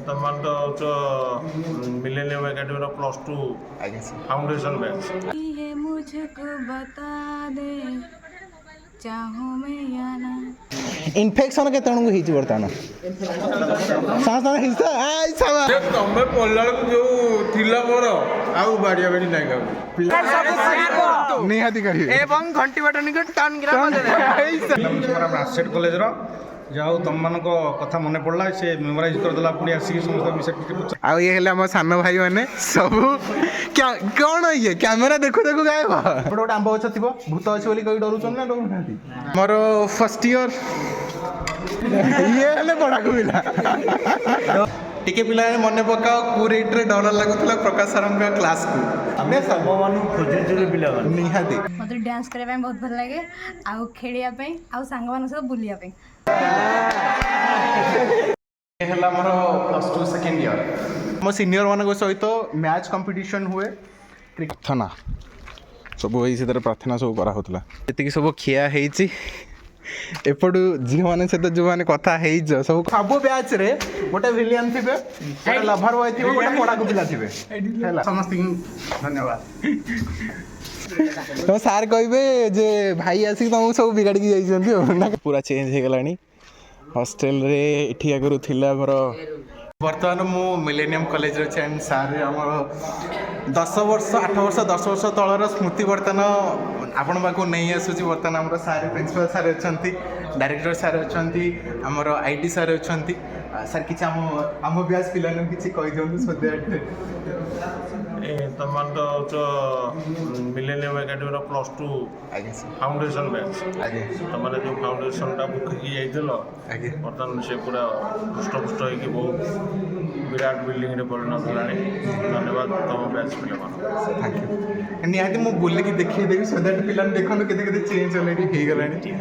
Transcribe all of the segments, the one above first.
तमान तो millennium academy +2 foundation batch ये मुझको बता दे चाहूं मैं या ना इन्फेक्शन के तणु होई बर्तमान सांस हिस्सा आई सब तमे पल्ला जो थिला मोर आउ बाड़िया बाड़ी नाही का निहाती करिए एवं घंटी बटन को टर्न ग्राम आसेट कॉलेज जाओ तुम मान कथा मन पड़ा से मेमोराइज करदेला पुणी आसिक समस्त मिसे आउ ये हेले हम सान भाई मैंने सब क्या कौन ये कैमेरा देखो देखो गायब एपटे गोटे आंब गछ थी भूत अच्छे बोली कहीं डरुन ना डर ना मोर फर्स्ट इयर ये हेले पढ़ा को मिला टिके पिला मन पकाओ कूरेट रे डर लगुला प्रकाश सर क्लास को निहाती मते डांस करबा में बहुत भल लागे आउ खेलिया पे आउ संग मान सब बुलिया पे हेला मोर +2 सेकेंड इयर मो सीनियर मान सहित मैच कंपटीशन हुए प्रार्थना सब वही से प्रार्थना सब करा होतला एतिकी सब खिया हेची एपटू झील मैंने सहित जो मैंने कथा हेज सब सब बैच रे गोटे विलियन थिबे गोटे लभर बॉय थिबे गोटे पड़ाकू पिला थिबे हैला समस्त धन्यवाद तो सार कहबे जे भाई आसी तुमको सब बिगाड़ी के जाइछन्ती पूरा चेंज हे गलानी हॉस्टल रे एठी आगरु थिला घर बर्तमान मु मिलेनियम कॉलेज रे एंड सार हमर 10 वर्ष 8 वर्ष 10 वर्ष तलर स्मृति बर्तमान आपण पाखु नहीं आसुची बर्तमान हमर सार प्रिंसिपल सार अछंती डायरेक्टर सार अछंती हमर आईटी सार अछंती सर किछ हम ब्याज पिलान किछ कहि दियंतु सो दैट तमान तो मिलेनियम एकेडमी +2 फाउंडेशन बैच तमाने जो फाउंडेशन टा बुक की जाइतलो बर्तमान से पूरा पुष्ट होगी बहुत विराट बिल्डिंग रे परिणत होलानी धन्यवाद तम बैच पिला थैंक यू निहाती मु बोल के देखि देबी सो दैट पिलान देखन केते केते चेंज ऑलरेडी हे गलानी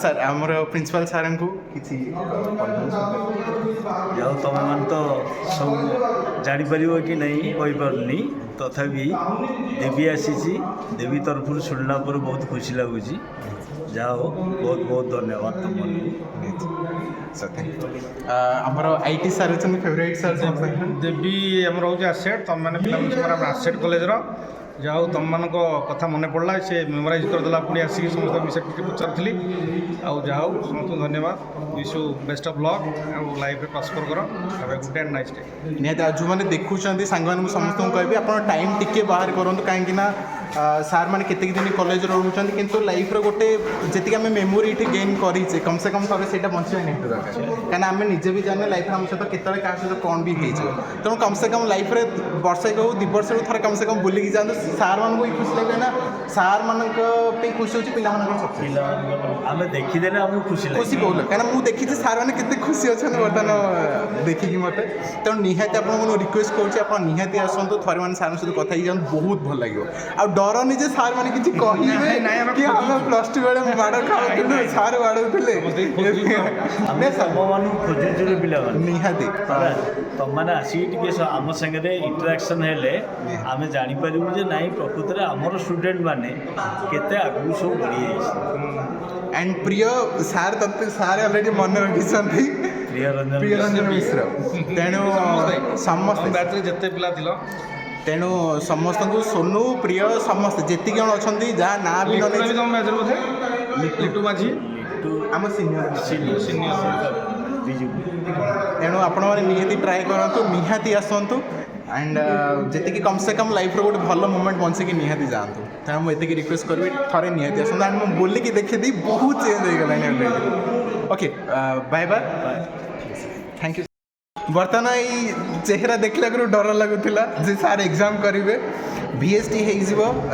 सर हमर प्रिंसिपल सर को किछि जाओ तुम मान तो सब जापर कि नहीं कहीपरि तथापि देवी आसी देवी तरफ शुणला पर बहुत खुशी लगुच जाओ बहुत बहुत धन्यवाद तुम आमर आईटी सर अच्छा फेवरेट सर देवी आम रोचे आसेट तुम मैंने पिला आसेट कॉलेज जाओ तुम मान कथा मन पड़ा से मेमोराइज करदेला पुणी आसिक समस्त मिसे पचारि आउ जाओ समस्त धन्यवाद wish you best of luck और लाइफ रे प्रॉस्पर करो have a good and nice day निहाती जो मैंने देखुं सांग मैं समस्त कहबी आप टाइम टिके बाहर करूँ कहीं सार मैंने केत दिन कॉलेज रोचे किंतु लाइफ रो गोटे जी आम मेमोरी ये गेन करें कम से कम थे से बचा नहीं दरकार कहीं आम निजे भी जाने लाइफ आम सहित केत क्या सहित कौन भी हो तेणु कम से कम लाइफ रे वर्षे हो 2 वर्ष थे कम से कम बुलिकी जाते सार मान को खुशी लगे ना सार मान खुशी होती आम देखीदे खुशी खुशी बहुत कहीं मुझे देखी सार मैंने केते खुशी अच्छा बर्तमान देखिकी मत तेणु निहाती आपको रिक्वेस्ट करुँच निहाती आसतु थे मैंने सार सहित कथा ही बहुत भल लगे आ डर नहीं जे सार मैंने किसी कहे कि आम +2 बेले माड़ खाऊलु सार बाड़ौले निहाती तुम मैंने आसिक आम सागे इंटराक्शन हेले आम जापर ना प्रकृत में आमर स्टूडेंट मैंने केते आगू सब बढ़ी जाए एंड प्रिय सार तत्व सार अलरेडी मन रखी प्रिय रंजन मिश्र तेणु समस्त बैच जिते पिला थिलो तेणु समस्त को सोनू प्रिय समस्त जी जन अच्छा जहाँ ना भी लिट्टू माझी आम सीनियर तेणु आपण मैंने निहाती ट्राए करूँ निहाती आसतु एंड जी कम से कम लाइफ गोटे भल मोमेंट बंचिकी निहाती जातु तेणु मुझे रिक्वेस्ट करी थे निहाती आसतु एंड मुझे बोलिकी देखी बहुत चेंज हो गला okay bye bye thank you बर्तमान ये चेहरा देखला डर लगुला जे सार एग्जाम करेंगे VST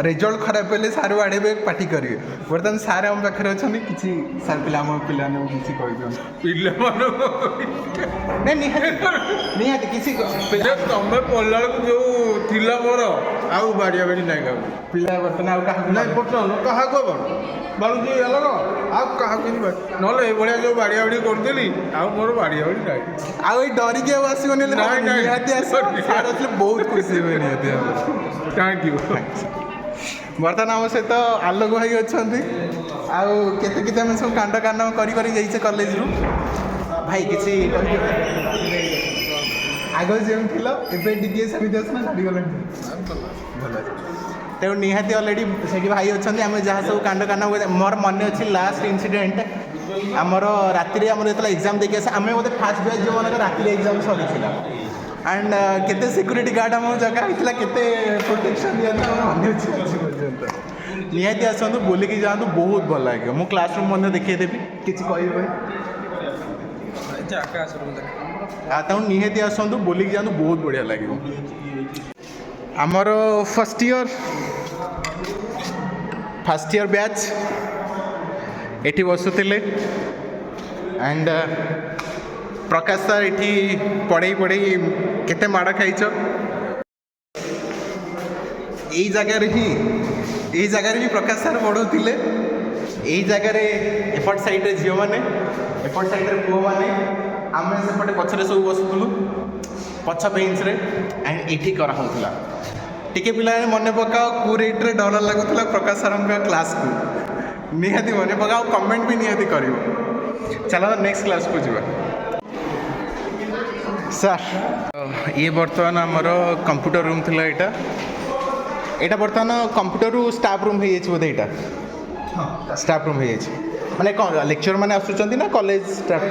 रिजल्ट खराब हेल्ले सार आड़े पार्टी करेंगे बर्तमान सार आम पाखे अच्छा कि सार पिला किसी निहाती किसी तमे पल्ला जो थिला मोर आउ बाड़िया बाड़ी नाही का पिला बर्तमान क्या बाड़ुजी अलग आउ क्या ना ये जो बाड़िया बाड़ी करदेली आउ मोर बाड़िया बाड़ी नहीं आउ डरिकी आसबनी निहाती सार आसले बहुत खुशी हुए निहाती थैंक यू बर्तमान आम सहित आलोक भाई अच्छा आउ केते आम सब कांड कांड कर कॉलेज रू भाई किसी ଆଗ ଯେମିତି ଥିଲ ଏବେ ଟିକେ ସେମିତି ଅଛ ନା ଛାଡ଼ିଗଲାଣି? ଭଲ ଅଛି। ତେଣୁ ନିହାତି ଅଲରେଡ଼ି ସେଇଠି ଭାଇ ଅଛନ୍ତି। ଆମେ ଯାହା ସବୁ କାଣ୍ଡ ମୋର ମନେ ଅଛି ଲାଷ୍ଟ ଇନସିଡେଣ୍ଟ ଆମର ରାତିରେ ଆମର ଯେତେବେଳେ ଏକ୍ଜାମ୍ ଦେଇକି ଆସେ ଆମେ ବୋଧେ ଫାର୍ଷ୍ଟ ବ୍ୟାଚ୍ ଯେଉଁମାନଙ୍କ ରାତିରେ ଏକ୍ଜାମ୍ ସରିଥିଲା ଆଣ୍ଡ କେତେ ସିକ୍ୟୁରିଟି ଗାର୍ଡ଼ ଆମକୁ ଜଗା ହେଇଥିଲା, କେତେ ପ୍ରୋଟେକ୍ସନ୍ ଦିଅନ୍ତି ଆମର ମନେ ଅଛି ଆଜି ପର୍ଯ୍ୟନ୍ତ। ନିହାତି ଆସନ୍ତୁ, ବୁଲିକି ଯାଆନ୍ତୁ, ବହୁତ ଭଲ ଲାଗିବ। ମୁଁ କ୍ଲାସ୍ ରୁମ୍ ମଧ୍ୟ ଦେଖେଇଦେବି, କିଛି କହିବି ତେଣୁ ନିହାତି ଆସନ୍ତୁ, ବୁଲିକି ଯାଆନ୍ତୁ, ବହୁତ ବଢ଼ିଆ ଲାଗିବ। ଆମର ଫାର୍ଷ୍ଟ ଇୟର ବ୍ୟାଚ୍ ଏଠି ବସୁଥିଲେ ଆଣ୍ଡ ପ୍ରକାଶ ସାର୍ ଏଠି ପଢ଼େଇ କେତେ ମାଡ଼ ଖାଇଛ। ଏଇ ଜାଗାରେ ହିଁ ପ୍ରକାଶ ସାର୍ ପଢ଼ଉଥିଲେ। ଏଇ ଜାଗାରେ ଏପଟ ସାଇଡ଼୍ରେ ଝିଅମାନେ, ଏପଟ ସାଇଡ଼୍ରେ ପୁଅମାନେ, ଆମେ ସେପଟେ ପଛରେ ସବୁ ବସୁଥିଲୁ ପଛ ବେଞ୍ଚରେ ଆଣ୍ଡ ଏଠି କରାହେଉଥିଲା। ଟିକେ ପିଲାମାନେ ମନେ ପକାଅ କେଉଁ ରେଟ୍ରେ ଡର ଲାଗୁଥିଲା ପ୍ରକାଶ ସାର୍ଙ୍କ କ୍ଲାସ୍କୁ, ନିହାତି ମନେ ପକାଅ, କମେଣ୍ଟ ବି ନିହାତି କରିବ। ଚାଲ ନେକ୍ସଟ କ୍ଲାସ୍କୁ ଯିବା। ସାର୍ ଇଏ ବର୍ତ୍ତମାନ ଆମର କମ୍ପ୍ୟୁଟର ରୁମ୍ ଥିଲା। ଏଇଟା ବର୍ତ୍ତମାନ କମ୍ପ୍ୟୁଟରରୁ ଷ୍ଟାଫ୍ ରୁମ୍ ହେଇଯାଇଛି ବୋଧେ। ଏଇଟା ଷ୍ଟାଫ୍ ରୁମ୍ ହେଇଯାଇଛି ମାନେ କ'ଣ ଲେକ୍ଚର ମାନେ ଆସୁଛନ୍ତି ନା college staff?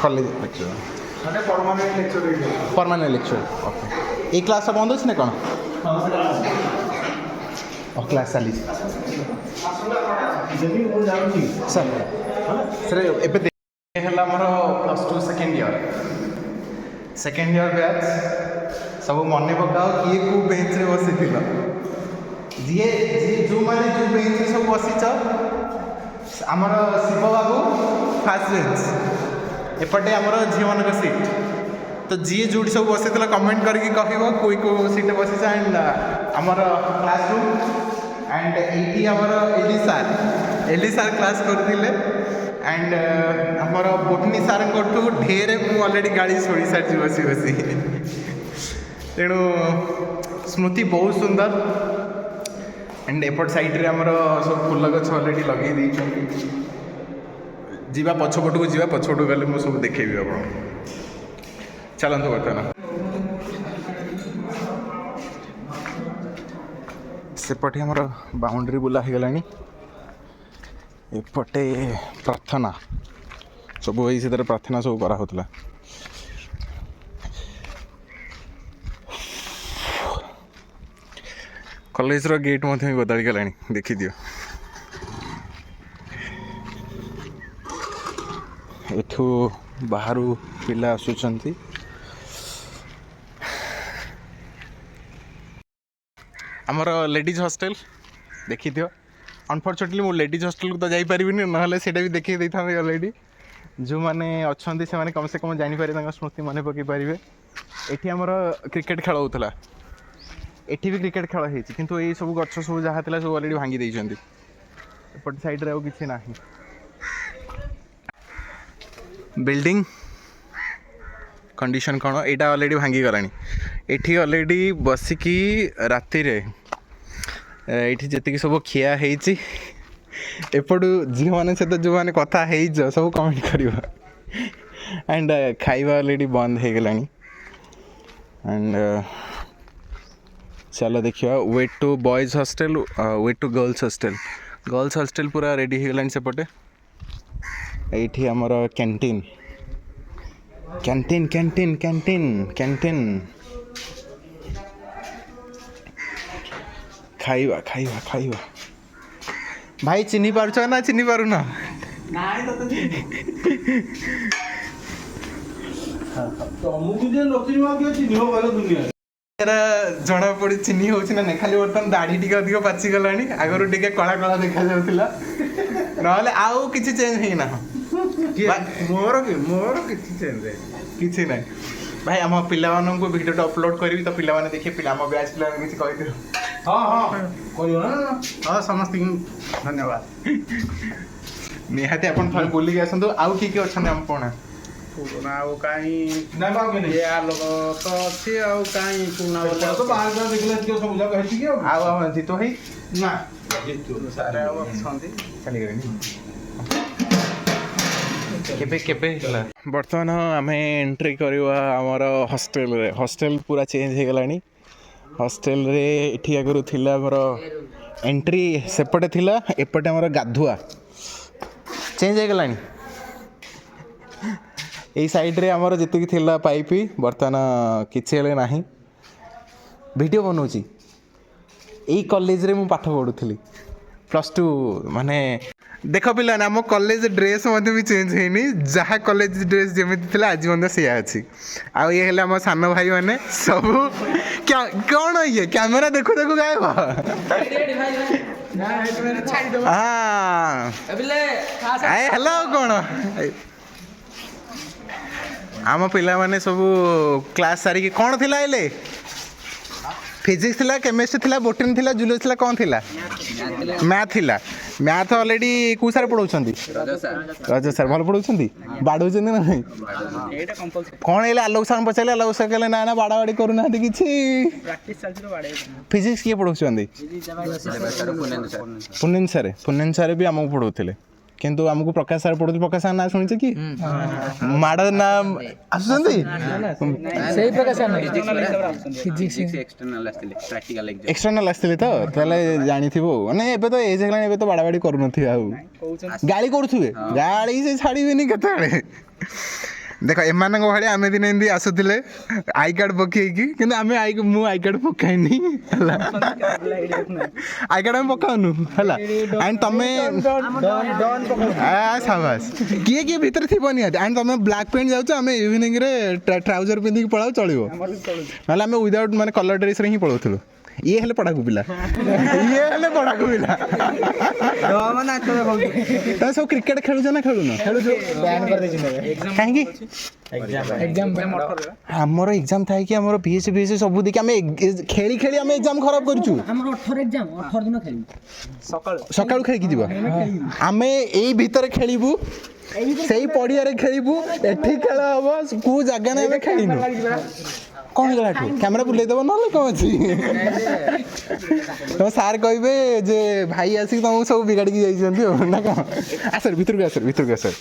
College lecture, permanent lecture. Okay, ଏଇ କ୍ଲାସ୍ଟା ବନ୍ଦ ଅଛି ନା କ'ଣ? କ୍ଲାସ୍ ଚାଲିଛି ସାର୍। ସାର୍ ଏବେ ହେଲା ଆମର +2 ସେକେଣ୍ଡ ଇୟର ବ୍ୟାଚ୍। ସବୁ ମନେ ପକାଅ କିଏ କେଉଁ ବେଞ୍ଚରେ ବସିଥିଲ। ଯେଉଁମାନେ ଯେଉଁ ବେଞ୍ଚରେ ସବୁ ବସିଛ, ଆମର ଶିବ ବାବୁ ଫାର୍ଷ୍ଟ ବେଞ୍ଚ, ଏପଟେ ଆମର ଝିଅମାନଙ୍କ ସିଟ୍। ତ ଯିଏ ଯେଉଁଠି ସବୁ ବସିଥିଲା କମେଣ୍ଟ କରିକି କହିବ କେଉଁ ସିଟ୍ରେ ବସିଛ। ଆଣ୍ଡ ଆମର କ୍ଲାସ୍ ରୁମ୍ ଆଣ୍ଡ ଏଇଠି ଆମର ଏଲି ସାର୍ କ୍ଲାସ୍ କରୁଥିଲେ। ଆଣ୍ଡ ଆମର ବୋଟନୀ ସାର୍ଙ୍କଠୁ ଢେରେ ମୁଁ ଅଲରେଡ଼ି ଗାଳି ଶୁଣି ସାରିଛି ବସି। ତେଣୁ ସ୍ମୃତି ବହୁତ ସୁନ୍ଦର। ଆଣ୍ଡ ଏପଟ ସାଇଡ଼୍ରେ ଆମର ସବୁ ଫୁଲ ଗଛ ଅଲରେଡ଼ି ଲଗେଇ ଦେଇଛନ୍ତି। ପଛପଟକୁ ଗଲେ ମୁଁ ସବୁ ଦେଖେଇବି ଆପଣ। ଚାଲନ୍ତୁ ବର୍ତ୍ତମାନ ସେପଟେ ଆମର ବାଉଣ୍ଡ୍ରି ବୁଲା ହେଇଗଲାଣି। ଏପଟେ ପ୍ରାର୍ଥନା ସବୁ ଏଇ ସେଥିରେ ପ୍ରାର୍ଥନା ସବୁ କରାହେଉଥିଲା। କଲେଜର ଗେଟ୍ ମଧ୍ୟ ବି ବଦଳି ଗଲାଣି, ଦେଖିଦିଅ। ଏଠୁ ବାହାରୁ ପିଲା ଆସୁଛନ୍ତି। ଆମର ଲେଡ଼ିଜ୍ ହଷ୍ଟେଲ ଦେଖିଦିଅ। ଅନଫର୍ଚୁନେଟଲି ମୁଁ ଲେଡ଼ିଜ୍ ହଷ୍ଟେଲକୁ ତ ଯାଇପାରିବିନି, ନହେଲେ ସେଇଟା ବି ଦେଖେଇ ଦେଇଥାନ୍ତି ଅଲରେଡ଼ି। ଯେଉଁମାନେ ଅଛନ୍ତି ସେମାନେ କମ୍ ସେ କମ୍ ଜାଣିପାରିବେ, ତାଙ୍କ ସ୍ମୃତି ମନେ ପକାଇ ପାରିବେ। ଏଠି ଆମର କ୍ରିକେଟ୍ ଖେଳ ହେଉଥିଲା, ଏଠି ବି କ୍ରିକେଟ୍ ଖେଳ ହେଇଛି, କିନ୍ତୁ ଏଇ ସବୁ ଗଛ ସବୁ ଯାହା ଥିଲା ସବୁ ଅଲରେଡ଼ି ଭାଙ୍ଗି ଦେଇଛନ୍ତି। ଏପଟେ ସାଇଡ଼୍ରେ ଆଉ କିଛି ନାହିଁ। ବିଲ୍ଡିଂ କଣ୍ଡିସନ୍ କ'ଣ, ଏଇଟା ଅଲରେଡ଼ି ଭାଙ୍ଗିଗଲାଣି। ଏଠି ଅଲରେଡ଼ି ବସିକି ରାତିରେ ଏଇଠି ଯେତିକି ସବୁ ଖିଆ ହେଇଛି, ଏପଟୁ ଝିଅମାନଙ୍କ ସହିତ ଯେଉଁମାନେ କଥା ହେଇଛ ସବୁ କମେଣ୍ଟ କରିବ। ଆଣ୍ଡ ଖାଇବା ଅଲରେଡ଼ି ବନ୍ଦ ହେଇଗଲାଣି। ଆଣ୍ଡ ଚାଲ ଦେଖିବା way to boys hostel, way to girls hostel ପୁରା ରେଡ଼ି ହେଇଗଲାଣି ସେପଟେ। ଏଇଠି ଆମର କ୍ୟାଣ୍ଟିନ୍ ଖାଇବା। ଭାଇ ଚିହ୍ନି ପାରୁଛ ନା ଚିହ୍ନି ପାରୁନ? ଜଣାପଡ଼ି ଚିହ୍ନି ହେଉଛି ନା ନାହିଁ, ଖାଲି ବର୍ତ୍ତମାନ ଦାଢ଼ି ଟିକେ ଅଧିକ ପାଚିଗଲାଣି, ଆଗରୁ ଟିକେ କଳା କଳା ଦେଖାଯାଉଥିଲା, ନହେଲେ ଆଉ କିଛି ଚେଞ୍ଜ ହେଇନା। ମୋର କିଛି ଚେଞ୍ଜ କିଛି ନାହିଁ। ଭାଇ ଆମ ପିଲାମାନଙ୍କୁ ଭିଡ଼ିଓଟା ଅପଲୋଡ଼ କରିବି ତ ପିଲାମାନେ ଦେଖିବେ, ଆମ ବ୍ୟାଚ୍ ପିଲାମାନେ କିଛି କହିଥିବ। କହିବ ନା? ସମସ୍ତଙ୍କୁ ଧନ୍ୟବାଦ। ନିହାତି ଆପଣ ଥରେ ବୁଲିକି ଆସନ୍ତୁ। ଆଉ କିଏ ଅଛନ୍ତି ଆମ ପୁରୁଣା? ଆଉ କାହିଁ ଲୋକ ତ ଅଛି, ଆଉ କାହିଁ ପୁରୁଣା ଆଉ ଜିତୁ ଭାଇ ନା ସାର୍ ଆଉ ଅଛନ୍ତି ଚାଲିଗଲେଣି। केबे केबे ହେଲା ବର୍ତ୍ତମାନ ଆମେ ଏଣ୍ଟ୍ରି କରିବା ଆମର ହଷ୍ଟେଲରେ ହଷ୍ଟେଲ ପୁରା ଚେଞ୍ଜ ହେଇଗଲାଣି ହଷ୍ଟେଲରେ ଏଠି ଆଗରୁ ଥିଲା ଆମର ଏଣ୍ଟ୍ରି ସେପଟେ ଥିଲା ଏପଟେ ଆମର ଗାଧୁଆ ଚେଞ୍ଜ ହେଇଗଲାଣି ଏଇ ସାଇଡ଼୍ରେ ଆମର ଯେତିକି ଥିଲା ପାଇପ୍ ବର୍ତ୍ତମାନ କିଛି ହେଲେ ନାହିଁ ଭିଡ଼ିଓ ବନାଉଛି ଏଇ କଲେଜରେ ମୁଁ ପାଠ ପଢ଼ୁଥିଲି +2 ମାନେ ଦେଖ ପିଲାମାନେ ଆମ କଲେଜ ଡ୍ରେସ୍ ମଧ୍ୟ ବି ଚେଞ୍ଜ ହେଇନି ଯାହା କଲେଜ ଡ୍ରେସ୍ ଯେମିତି ଥିଲା ଆଜି ମଧ୍ୟ ସେଇଆ ଅଛି ଆଉ ଇଏ ହେଲେ ଆମ ସାନ ଭାଇମାନେ ସବୁ କ'ଣ ଇଏ କ୍ୟାମେରା ଦେଖୁ ଦେଖୁ ଗାୟବ ହେଲା ଆଉ କ'ଣ ଆମ ପିଲାମାନେ ସବୁ କ୍ଲାସ୍ ସାରିକି କ'ଣ ଥିଲା ହେଲେ फिजिक्स थिला केमिस्ट्री थिला बोटनी थिला जुलोजी थिला कौन थिला मैथ थिला मैथ ऑलरेडी को सारे पढ़ाउछंती रज सर भल पढ़ाउछंती बाडौछंती ना नहीं कौन एले आलोक सर पचाले आलोक सर कहले ना ना बाडाबाडी करू ना किछि प्रैक्टिस चलछि तो बाडे फिजिक्स के पढ़ाउछंती पुनेन सर भी हमको पढ़ाउथिले किंतु हमको प्रकाश सर पढ़ुथि प्रकाश सर ना सुनिछ कि माड नाम आसुछंती सेही प्रकाश सर फिजिक्स एक्सटर्नल आस्तिले प्रैक्टिकल एग्जाम एक्सटर्नल आस्तिले तो ताले जानिथिबो माने एबे तो एज हेलानी एबे तो बाडाबाडी करू नथि आउ गाली करूथुबे गाली से छाड़ीबेनी केतेले देख एमान भाई आम दिन एमती आसुले आई कार्ड पकईकि कि मु आई कार्ड पकाइनी आई कार्ड आम पकाउनु है एंड तुम साबास किए किए भितर थी निहाती एंड तुम ब्लैक पेंट जाऊँ आम इवनिंग ट्राउजर पिंधिक पलाऊ चलो ना आम विदाउट माने कलर ड्रेस ही पलाऊलु ये हेले पढ़ाकू पिला ये हेले पढ़ाकू पिला तो सब क्रिकेट खेलुछ ना खेलुन कहीं हमर एग्जाम था कि हमर बीएस बीएस सब देखि हम खेली खेली हम एग्जाम खराब करछु हमर 18 एग्जाम 18 दिन खेली सकाळ खेल की जीवा हमें एई भीतर खेलीबू सेही पड़िया रे खेलीबू एठी खेल हबो को जगह नै खेलीनु कौन है कैमरा बुले देव ना कौन अच्छी तुम सार कहे जे भाई आसिक तुमको सब बिगाड़ी जाइए ना कौन आसर भितर को आसर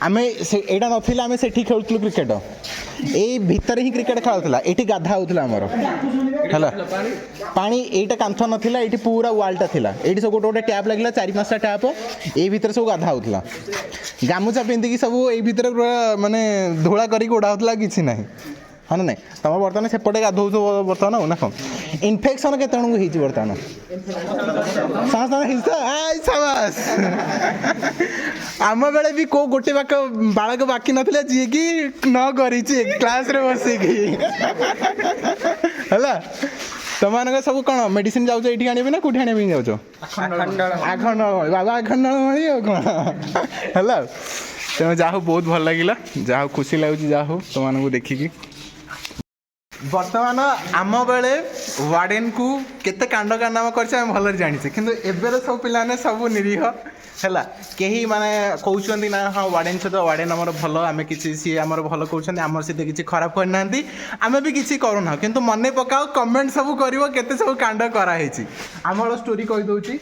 आम एटा नाला आम से खेलुलु क्रिकेट यही भितर ही क्रिकेट खेलुला ये गाधा होता आमर है पानी यहीटा कांथ नाला ये पूरा वालटा था ये सब गोटे गोटे टैप लगे 4-5टा टैप ये भितर सब गाधा होता गामुचा पिंधिकी सब ये भितर पूरा मानने धूला कर उड़ा किसी ना हाँ ना तुम बर्तमान सेपटे गाधौ बर्तमान ना कौन इनफेक्शन के बर्तमान आम बेले भी को गोटे बालक बाकी नाला जी कि न कर क्लास रे बसिकी है तुम सब कौन मेडिसिन जाऊँ ये आने ना कौटी आने जाऊँ आखंड बाबा आखंड कौन है तेणु जा बहुत भल लगे जा खुशी लगुच जा तुमको देखिकी बर्तमान आम बेले वार्डेन को केते कांड कारनामा करछे हम भलर जानिछे किंतु एबेर सब पिलाने सब निरीह हैला केही माने कहउछन्ती ना हां वार्डेन से तो वार्डेन हमर भलो आमे किछि सी हमर भलो कहउछन्ती हमर से किछि खराब करनांती आमे भी किछि करूना किंतु मने पकाओ कमेंट सब करिवो केते सब कांड करा हेछि हमर स्टोरी कहि दउची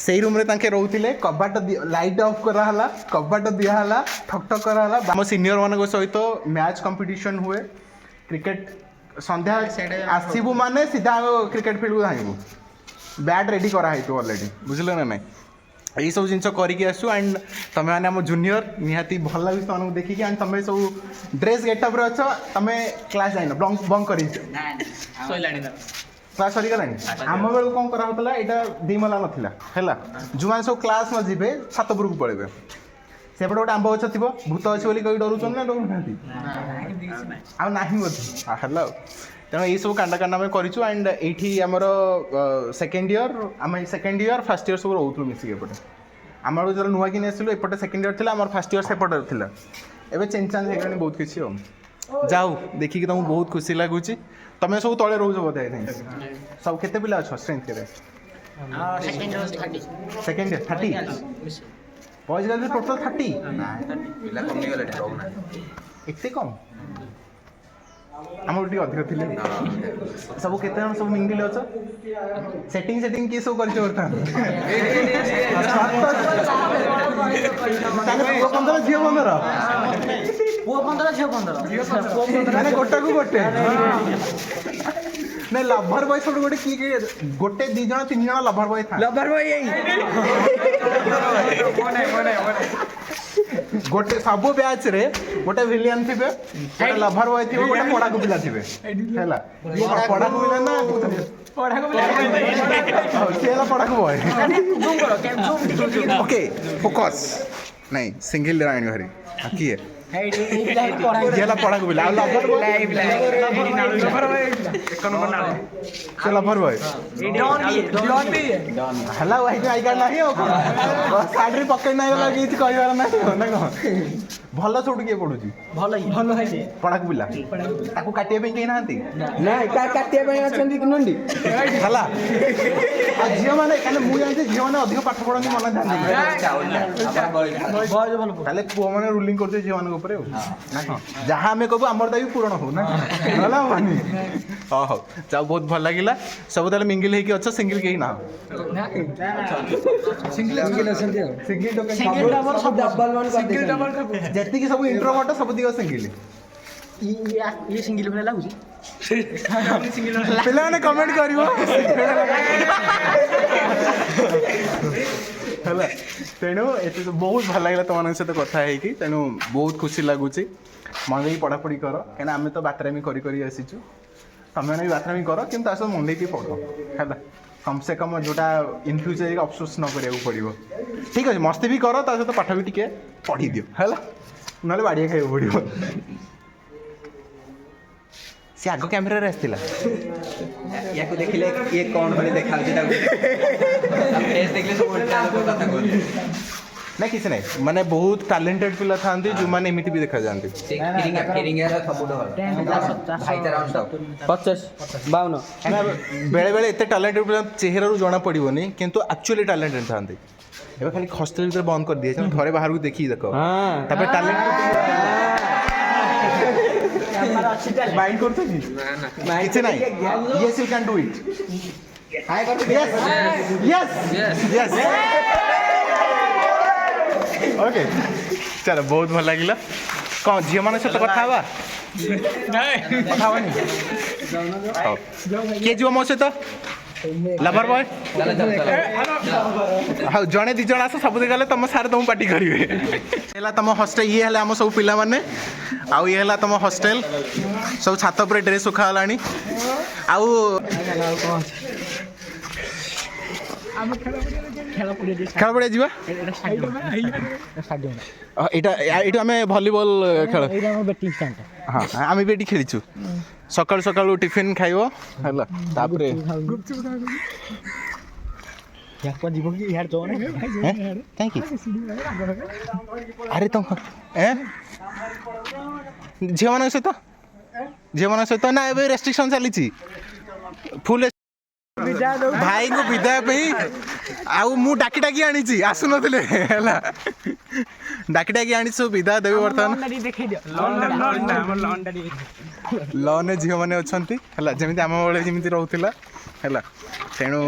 सेही रूम रे तांके रहउतिले कबाट लाइट ऑफ करा हला कबाट दिया हला ठक ठक करा हला हम सीनियर मानको सहित मैच कंपटीशन हुए क्रिकेट संध्या आसबू माने सीधा क्रिकेट फील्ड को धाइबू बैट रेडी कराई ऑलरेडी बुझल ना ना यही सब जिन करके आसु एंड तुम मैंने आम जूनियर निहाती भल लगे तुमको देखिए एंड तुम सब ड्रेस गेटअप अच्छ तुम क्लास जाइन बंक कर क्लास सरीगला आम बेलू कौन कराला यहाँ 2 मला नाला है जो मैंने सब क्लास न जी छातपुर को पड़े सेपटे गोटे आंब गछ थी भूत अच्छे बोली कहीं डरुन ना डर ना है तेणु ये सब कांड कांड आम करूँ एंड ये आमर सेकेंड ईयर आम सेकेंड ईयर फर्स्ट ईयर सब रोलु मिसिक एपटे आम जो नुआ कि आसलु एपटे सेकेंड ईयर थी आम फर्स्ट ईयर सेपटे थी एवं चेंज चांज हो बहुत किसी जाऊ देखिए तुमको बहुत खुशी लगुच तुम सब तले रोज बोधे आई थिंक सब केते पिला अच्छ स्ट्रेंथ के second year 30 boys girls total 30 पिला कम नहीं गले एते कम ଆମର ଟିକେ ଅଧିକ ଥିଲେ ସବୁ କେତେ ଜଣ ସବୁ ମିଙ୍ଗିଲ ଅଛ ସେଟିଂ କିଏ ସବୁ କରିଛ ବର୍ତ୍ତମାନ ପୁଅ 15 ଝିଅ 15 ପୁଅ 15 ଝିଅ 15 ମାନେ ଗୋଟାକୁ ଗୋଟେ ନାଇଁ ଲଭର ବୟ ସବୁଠୁ ଗୋଟେ କିଏ ଗୋଟେ 2 ଜଣ 3 ଜଣ ଲଭର ବୟ ଥାଏ ଲଭର ବୟ ଏଇ ଗୋଟେ ସବୁ ବ୍ୟାଚ୍ ରେ ଗୋଟେ ଭିଲିଆନ୍ ଥିବେ ଗୋଟେ ଲଭର ବୟ ଥିବେ ଗୋଟେ ପଢାକୁ ପିଲା ଥିବେ ହେଲା ପଢାକୁ ପିଲା ନା ସେ ହେଲା ପଢାକୁ ବୟ ଓକେ ଫୋକସ୍ ନାଇଁ ସିଙ୍ଗଲ ଆଣିବ ଭାରି କିଏ ହେଲା ପଢାକୁ ପିଲା ଆଉ ଲଭର ବୟ ସେ ଲଭର ବୟ ହେଲା ଆଇ କାର୍ଡ ନାହିଁ ଆଉ କ'ଣ ସାର୍ଟରେ ପକେଟ୍ ନାହିଁ ଗଲା କିଛି କହିବାର ନାହିଁ ନା କ'ଣ ଭଲ ସବୁଠୁ କିଏ ପଢୁଛି ଭଲ ହେଇଛି ପଢାକୁ ପିଲା ତାକୁ କାଟିବା ପାଇଁ କେହି ନାହାନ୍ତି ନାଇଁ କାଟିବା ପାଇଁ ଅଛନ୍ତି ନଣ୍ଡି ହେଲା ଆଉ ଝିଅମାନେ କାହିଁକି ମୁଁ ଜାଣିଛି ଝିଅମାନେ ଅଧିକ ପାଠ ପଢ଼ନ୍ତି ମନେ ଧ୍ୟାନ ତାହେଲେ ପୁଅମାନେ ରୁଲିଂ କରୁଥିବେ ଝିଅମାନଙ୍କ ଉପରେ ଆଉ ନା କ'ଣ ଯାହା ଆମେ କହିବୁ ଆମର ଦାବି ପୂରଣ ହଉ ନା ହେଲା ହବନି ହଉ ଯାଉ ବହୁତ ଭଲ ଲାଗିଲା ସବୁ ତାହେଲେ ମିଙ୍ଗିଲ ହେଇକି ଅଛ ସିଙ୍ଗିଲ କେହି ନା ଯେତିକି ସବୁ ଇଣ୍ଟ୍ରୋଭର୍ଟ ସବୁ ଦିଗ ସିଙ୍ଗିଲ ଇଏ ସିଙ୍ଗିଲ ଭଳିଆ ଲାଗୁଛି ପିଲାମାନେ କମେଣ୍ଟ କରିବ ହେଲା ତେଣୁ ଏତେ ବହୁତ ଭଲ ଲାଗିଲା ତୁମମାନଙ୍କ ସହିତ କଥା ହେଇକି ତେଣୁ ବହୁତ ଖୁସି ଲାଗୁଛି ମନ ଦେଇକି ପଢ଼ାପଢ଼ି କର କାହିଁକିନା ଆମେ ତ ବାତ୍ରାମୀ କରି ଆସିଛୁ ତମେମାନେ ବି ବାତ୍ରାମୀ କର କିନ୍ତୁ ତା ସହିତ ମନ ଦେଇକି ପଢ଼ ହେଲା କମ୍ ସେ କମ୍ ଯେଉଁଟା ଇନ୍ ଫ୍ୟୁଚର୍ ଅଫସୋସ ନ କରିବାକୁ ପଡ଼ିବ ଠିକ୍ ଅଛି ମସ୍ତି ବି କର ତା ସହିତ ପାଠ ବି ଟିକେ ପଢ଼ିଦିଅ ହେଲା ନହେଲେ ବାଡ଼ିଆ ଖାଇବାକୁ ପଡ଼ିବ ସେ ଆଗ କ୍ୟାମେରାରେ ଆସିଥିଲା ୟାକୁ ଦେଖିଲେ କିଏ କ'ଣ ଭଳି ଦେଖାଯାଉଛି ତାକୁ ଫେସ୍ ଦେଖିଲେ ସବୁ କଥା କହୁଛି ନା କିଛି ନାହିଁ ମାନେ ବହୁତ ଟ୍ୟାଲେଣ୍ଟେଡ୍ ପିଲା ଥାଆନ୍ତି ଯେଉଁମାନେ ଏମିତି ବି ଦେଖାଯାଆନ୍ତି ସବୁଠୁ ଭଲ ଭାଇଚାରା ଅଂଶ 50 52 ବେଳେବେଳେ ଏତେ ଟ୍ୟାଲେଣ୍ଟେଡ୍ ପିଲା ଚେହେରାରୁ ଜଣାପଡ଼ିବନି କିନ୍ତୁ ଆକ୍ଚୁଆଲି ଟ୍ୟାଲେଣ୍ଟେଡ୍ ଥାଆନ୍ତି ଏବେ ଖାଲି ହଷ୍ଟେଲ ଭିତରେ ବନ୍ଦ କରିଦିଏ ଥରେ ବାହାରକୁ ଦେଖିକି ଦେଖ ତାପରେ ଟ୍ୟାଲେଣ୍ଟ ମାଇଣ୍ଡ କରୁଛ କି କିଛି ନାହିଁ yes you can do it okay ଚାଲ ବହୁତ ଭଲ ଲାଗିଲା କ'ଣ ଝିଅମାନଙ୍କ ସହିତ କଥା ହେବା କଥା ହେବାନି ହଉ କିଏ ଯିବ ମୋ ସହିତ ଲଭର ବୟ ହଉ ଜଣେ 2 ଜଣ ଆସ ସବୁଦିନ ଗଲେ ତମ ସାର୍ ତମକୁ ପାର୍ଟି କରିବେ ହେଲା ତମ ହଷ୍ଟେଲ ଇଏ ହେଲେ ଆମ ସବୁ ପିଲାମାନେ ଆଉ ଇଏ ହେଲା ତମ ହଷ୍ଟେଲ ସବୁ ଛାତ ଉପରେ ଡ୍ରେସ୍ ଶୁଖା ହେଲାଣି ଆଉ ଖେଳ ପଡ଼ିଆ ଯିବା ଏଇଟା ଏଇଠୁ ଆମେ ଭଲିବଲ ଖେଳ ହଁ ଆମେ ବି ଏଠି ଖେଳିଛୁ ସକାଳୁ ସକାଳୁ ଟିଫିନ୍ ଖାଇବ ହେଲା ତାପରେ କାହିଁକି ଆରେ ତମ ଝିଅମାନଙ୍କ ସହିତ ନା ଏବେ ରେଷ୍ଟ୍ରିକ୍ସନ୍ ଚାଲିଛି ଫୁଲ୍ ଭାଇଙ୍କୁ ବିଦାୟ ପାଇଁ ଆଉ ମୁଁ ଡାକି ଆଣିଛି ଆସୁନଥିଲେ ହେଲା ଡାକି ଆଣିଛି ସବୁ ବିଦାୟ ଦେବି ବର୍ତ୍ତମାନ ଲନ୍ରେ ଝିଅମାନେ ଅଛନ୍ତି ହେଲା ଯେମିତି ଆମ ବେଳେ ଯେମିତି ରହୁଥିଲା ହେଲା ତେଣୁ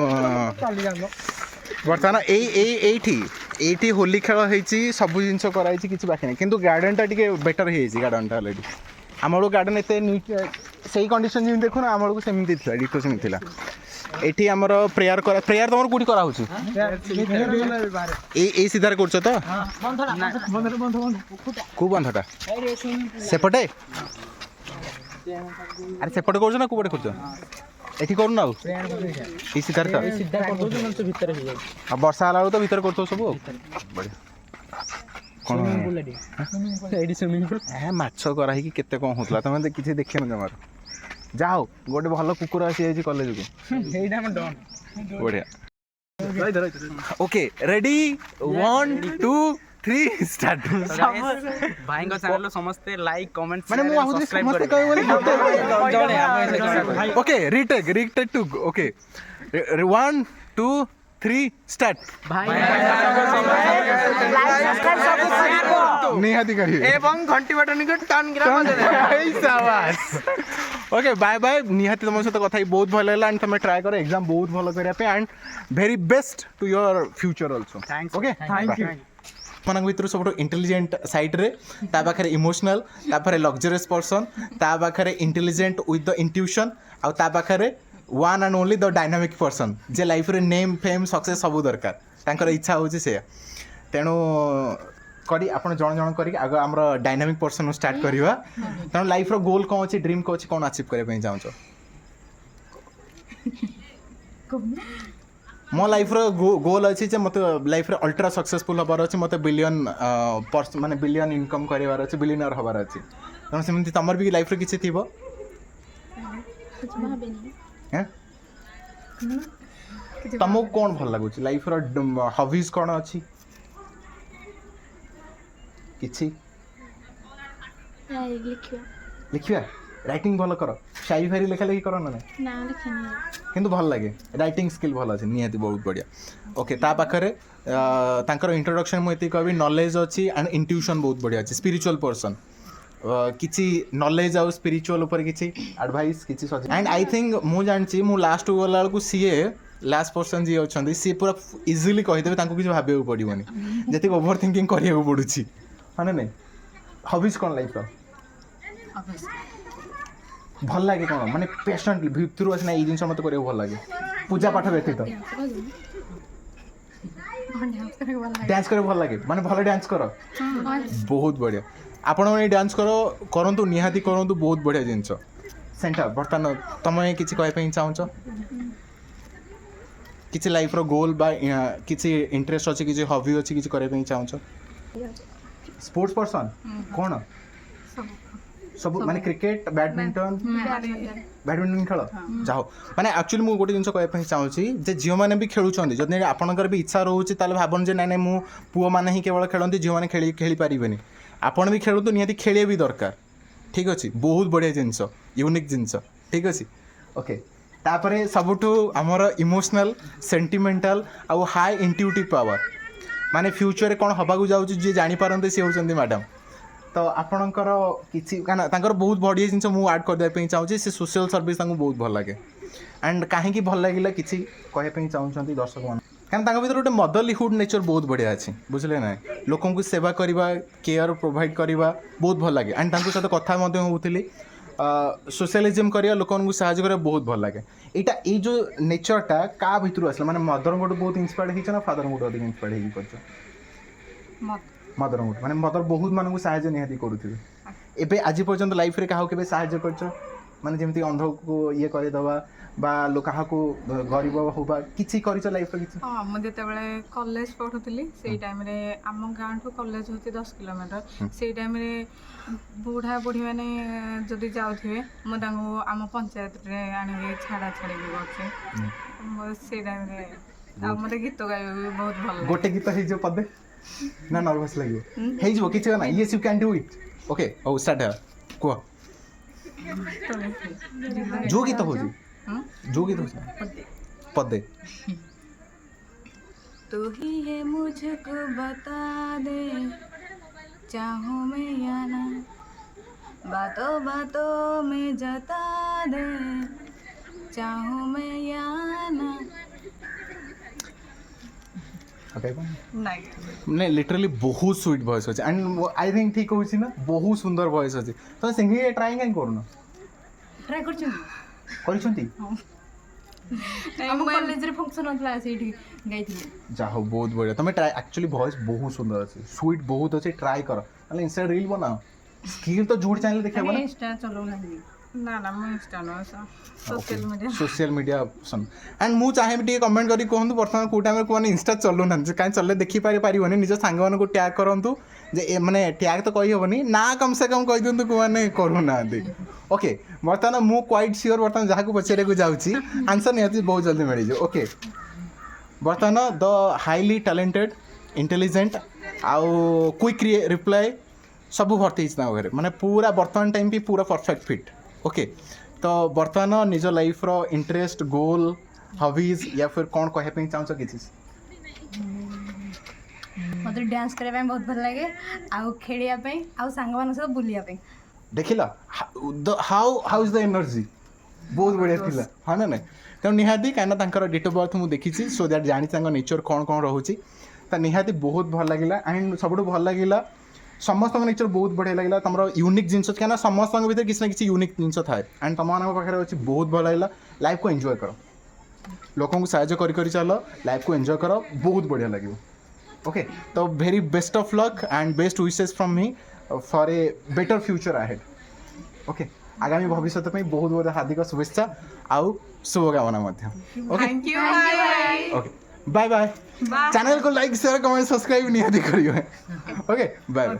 ବର୍ତ୍ତମାନ ଏଇଠି ହୋଲି ଖେଳ ହେଇଛି ସବୁ ଜିନିଷ କରାହେଇଛି କିଛି ବାକି ନାହିଁ କିନ୍ତୁ ଗାର୍ଡ଼େନଟା ଟିକେ ବେଟର୍ ହେଇଯାଇଛି ଗାର୍ଡ଼େନଟା ଅଲରେଡ଼ି ଆମ ବେଳକୁ ଗାର୍ଡ଼େନ ଏତେ ନିଟ୍ ସେଇ କଣ୍ଡିସନ୍ ଯେମିତି ଦେଖୁନ ଆମ ବେଳକୁ ସେମିତି ଥିଲା ଡିଟୋ ସେମିତି ଥିଲା ଏଠି ଆମର ପ୍ରେୟାର ତମର କୋଉଠି କରାହଉଛି ଏଇ ସିଧାରେ କରୁଛ ତ କୋଉ ବନ୍ଧଟା ସେପଟେ ଆରେ ସେପଟେ କରୁଛ ନା କୋଉପଟେ କରୁଛ ଏଠି କରୁନ ଆଉ ଏଇ ସିଧାରେ ତ ଆଉ ବର୍ଷା ହେଲା ବେଳକୁ ତ ଭିତରେ କରୁଥିବ ସବୁ ଆଉ ବଢ଼ିଆ କ'ଣ ମାଛ କରାହେଇକି କେତେ କ'ଣ ହେଉଥିଲା ତମେ କିଛି ଦେଖିନ ଜମାରୁ ଯାହା ହଉ ଗୋଟେ ଭଲ କୁକୁର ଆସିଯାଇଛି କଲେଜକୁ ବଢ଼ିଆ ଓକେ ରେଡି 1 2 3 ଷ୍ଟାର୍ଟ ଭାଇଙ୍କ ଚ୍ୟାନେଲ ସମସ୍ତେ ଲାଇକ୍ କମେଣ୍ଟ ମାନେ ମୁଁ ଭାବୁଥିଲି ସମସ୍ତେ କହିବେ ବୋଲି ଓକେ ରିଟେକ୍ 2 ଓକେ 1 2 3 स्टार्ट निहाती करिए एवं घंटी बटन को टर्न गिरा शाबाश ओके बाय बाय निहाती तुम सहित कथा बहुत भल है एंड तुम ट्राए कर एग्जाम बहुत भल करने and very best to your future also okay thank you मान भर सब इंटेलिजेंट सैड्रे ता पाखे इमोशनल तापर लग्जरियस पर्सन ता पाखे इंटेलिजेंट विथ द इंट्यूशन आउ ता पाखे one and only the dynamic person J life रे नेम फेम सक्सेस सब दरकार तांकर इच्छा होची से तेणु करी आपण जण जण करी आग हमर डायनामिक पर्सन स्टार्ट करवा तेणु लाइफ रो गोल कौन अछि ड्रीम को अछि कोन अचीव करे पई चाहछो मो लाइफ रो गोल अछि जे मते लाइफ रे अल्ट्रा सक्सेसफुल हबार अछि मते बिलियन माने बिलियन इनकम करिवार अछि बिलियनर हबार अछि तेणु सेमति तमर भी लाइफ रे किछि थिबो हैं तमको कौन भल लगुच लाइफ रो हॉबीज कौन अच्छी किछि लिखिया राइटिंग भल कर शायरी फायरी लेखा लेखि कर ना किंतु भल लगे राइटिंग स्किल भल अछि निहाती बहुत बढ़िया ओके ता पाखरे तांकर इंट्रोडक्शन मु एति कहबी नॉलेज अछि एंड इंट्यूशन बहुत बढ़िया अछि स्पिरिचुअल पर्सन किसी नॉलेज आउ स्पिरिचुअल ऊपर किसी एडवाइस किसी एंड आई थिंक मु जानची मु लास्ट गला बेलू सीए लास्ट पर्सन जी अच्छा सी पूरा इजिली कहीदेवे किसी भाव पड़ोनी जी ओभर थिंकिंग करा पड़ुची हाँ ना नहीं हॉबीज कौन लाइफ भल लगे कौन माने पेशेंटली भितर अच्छे ना ये जिन मत भल लगे पूजा पाठ व्यतीत डांस कर भल लगे माने भल डांस कर बहुत बढ़िया आपण मैंने डांस करंतु निहाती करंतु बहुत बढ़िया जिनस सेंटर बर्तमान तुम किसी कहपाई चाहूच किसी लाइफ रो गोल बा किसी इंटरेस्ट अच्छी किसी हॉबी अच्छी किसी करने चाहूच स्पोर्ट्स पर्सन कौन सब माने क्रिकेट बैडमिंटन बैडमिंटन खेल जाओ माने एक्चुअली मु गोटे जिनस कहपाई चाहूँगी जे झील मैंने भी खेलुंट जदि आपणकर भी इच्छा रोचे भावन जे ना मु पुओ मैंने ही केवल खेलती झील मैंने खेली पारे आपण भी खेलु तो निहाती खेलिया भी दरकार ठीक अच्छे बहुत बढ़िया जिनस यूनिक जिनस ठीक अच्छे ओके तापरे सबुठु आमर इमोशनल सेंटिमेंटल आउ हाई इंट्यूटिव पावर माने फ्यूचर कौन हवाक जाऊँ जी जापारते सी होती मैडम तो आपणकर किसी तांकर बहुत बढ़िया जिनस मुझे आड करदेप चाहूँगी से सोशल सर्विस बहुत भल लगे एंड कहीं भल लगे किसी कहवाई चाहूँगी दर्शक मान कारण भर गोटे मदरलीहुड नेचर बहुत बढ़िया अच्छी बुझे ना लोक को सेवा करवा केयर प्रोवाइड करवा बहुत भल लगे एंड सहित कथा होती सोशलिज्म करवा लोक साहय करवा बहुत भल लगे यहाँ ये जो नेचरटा क्या भितर आसला माने मदर गोटे बहुत इन्स्पायर्ड होना ना फादर गोटे अधिक इन्स्पायर्ड हो मदर गोटे माने मदर बहुत मानक साहय निहाती करुवे एबे आज पर्यंत लाइफ रे क्या केबे साहय कर माने जमती अंध को ये करदेवा बा लोक गरीब होबा किछि करिछ लाइफ रे किछि हाँ मुझे कॉलेज पढ़ुली से टाइम रे आम गाँव ठू कॉलेज होती 10 किलोमीटर से टाइम रे बुढ़ा बुढ़ी मैंने जदि जाऊे मुझे आम पंचायत रे आने छाड़ा छाड़ी भी करछे से टाइम रे मत गीत गाइबा भी बहुत भल गोटे गीत हे जो पदे ना नर्वस लागियो हे जो किछि ना yes you can do it okay ओ स्टार्ट को जो गीत हो जो गीत हो पदे तू ही है मुझको बता दे चाहूँ मैं या ना बातों बातों में जता दे चाहूँ मैं या ना नहीं लिटरली बहुत स्वीट वॉइस अच्छे एंड आई थिंक ठीक होची ना बहुत सुंदर वॉइस अच्छे तो सिंगिंग ट्राई कहीं करूना ट्राई करछंती हम कॉलेज रे फंक्शन होतला सेठी गाइथिले जाहो बहुत बढ़िया तुम ट्राई एक्चुअली वॉइस बहुत सुंदर अच्छे स्वीट बहुत अच्छे ट्राई कर मतलब इंस्टा रील बनाओ स्किल तो झूठ चैनल देखा ना इंस्टा चलो ना मैं इंस्टा नो सोशल मीडिया सुन एंड मु चाहे भी कमेंट करी कहूँ बर्तमान कौ टाइम को इंस्टा चलू ना कहीं चले देखी पारे निज सांग मान को टैग करूँ जे मैंने टैग तो कही हेनी ना कम से कम कही दिखाँ कौन करूना ओके बर्तमान मु क्वाइट सियोर बर्तमान जहाँ को पचारे को जाऊँगी आंसर निहाती बहुत जल्दी मिल जाए ओके बर्तमान द हाईली टैलेंटेड इंटेलिजेंट आउ क्विक रिप्लाई सब भर्ती होती माने पूरा बर्तमान टाइम भी पूरा परफेक्ट फिट ओके तो बर्तमान निज लाइफ रो इंटरेस्ट गोल हॉबीज या फिर कौन कहया पे चाहछो किछि मते डांस करे ପାଇଁ बहुत भल लागे आउ खेलिया ପାଇଁ आउ संग मान सब बुलिया ପାଇଁ देखिला हाउ इज द एनर्जी बहुत बढ़िया थिला हाँ ना नहीं तेणु निहाती कहीं तांकर डेट ऑफ बर्थ मुझे देखी सो दैट जानी नेचर कौन कौन रोचे तो निहाती बहुत भल लगे एंड सब भल लगे समस्त नेचर बहुत बढ़िया लगे तुम यूनिक जिनस क्या समस्त भर किसी ना किसी यूनिक जिनस थाए एंड तुम पाखे अच्छी बहुत भल लगे लाइफ को एंजॉय कर लोक साहय कर चल लाइफ को एंजॉय कर बहुत बढ़िया लगे ओके तो very best of luck and best wishes from me for a better future ahead okay आगामी भविष्य बहुत बहुत हार्दिक शुभेच्छा आउ शुभकामना okay thank you bye okay bye bye channel को लाइक शेयर कमेंट सब्सक्राइब निहाती करियो ओके बाय बाय